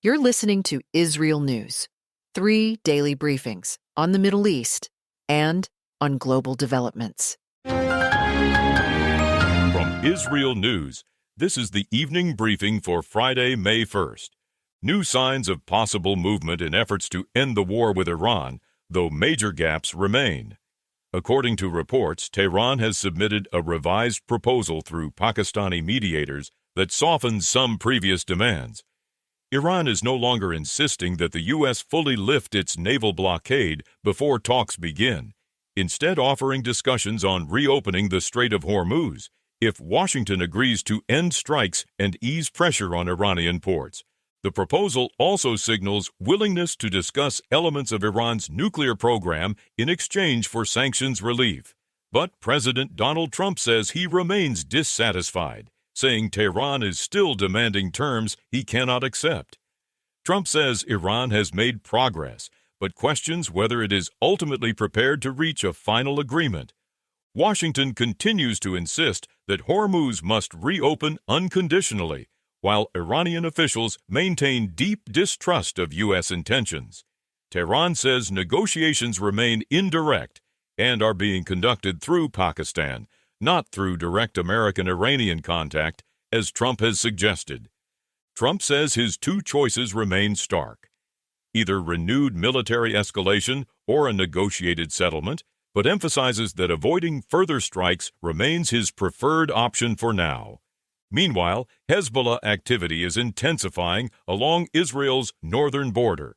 You're listening to IsReal News, 3 daily briefings on the Middle East and on global developments. From IsReal News, this is the evening briefing for Friday, May 1st. New signs of possible movement in efforts to end the war with Iran, though major gaps remain. According to reports, Tehran has submitted a revised proposal through Pakistani mediators that softens some previous demands. Iran is no longer insisting that the U.S. fully lift its naval blockade before talks begin, instead offering discussions on reopening the Strait of Hormuz if Washington agrees to end strikes and ease pressure on Iranian ports. The proposal also signals willingness to discuss elements of Iran's nuclear program in exchange for sanctions relief. But President Donald Trump says he remains dissatisfied, saying Tehran is still demanding terms he cannot accept. Trump says Iran has made progress, but questions whether it is ultimately prepared to reach a final agreement. Washington continues to insist that Hormuz must reopen unconditionally, while Iranian officials maintain deep distrust of U.S. intentions. Tehran says negotiations remain indirect and are being conducted through Pakistan, not through direct American-Iranian contact, as Trump has suggested. Trump says his two choices remain stark: either renewed military escalation or a negotiated settlement, but emphasizes that avoiding further strikes remains his preferred option for now. Meanwhile, Hezbollah activity is intensifying along Israel's northern border.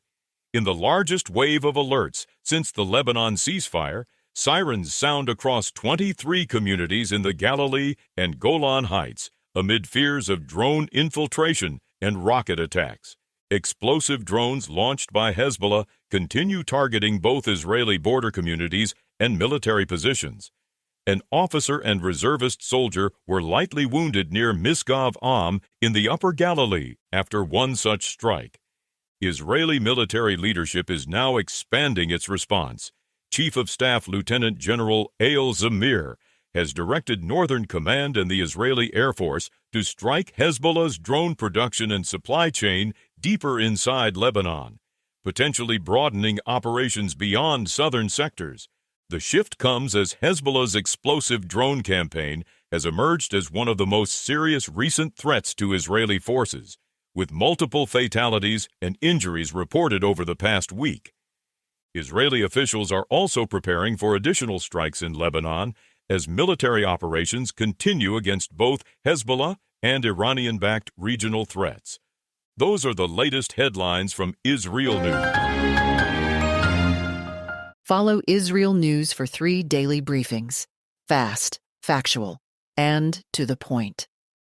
In the largest wave of alerts since the Lebanon ceasefire, sirens sound across 23 communities in the Galilee and Golan Heights amid fears of drone infiltration and rocket attacks. Explosive drones launched by Hezbollah continue targeting both Israeli border communities and military positions. An officer and reservist soldier were lightly wounded near Misgav Am in the Upper Galilee after one such strike. Israeli military leadership is now expanding its response. Chief of Staff Lieutenant General Eyal Zamir has directed Northern Command and the Israeli Air Force to strike Hezbollah's drone production and supply chain deeper inside Lebanon, potentially broadening operations beyond southern sectors. The shift comes as Hezbollah's explosive drone campaign has emerged as one of the most serious recent threats to Israeli forces, with multiple fatalities and injuries reported over the past week. Israeli officials are also preparing for additional strikes in Lebanon as military operations continue against both Hezbollah and Iranian-backed regional threats. Those are the latest headlines from IsReal News. Follow IsReal News for 3 daily briefings. Fast, factual, and to the point.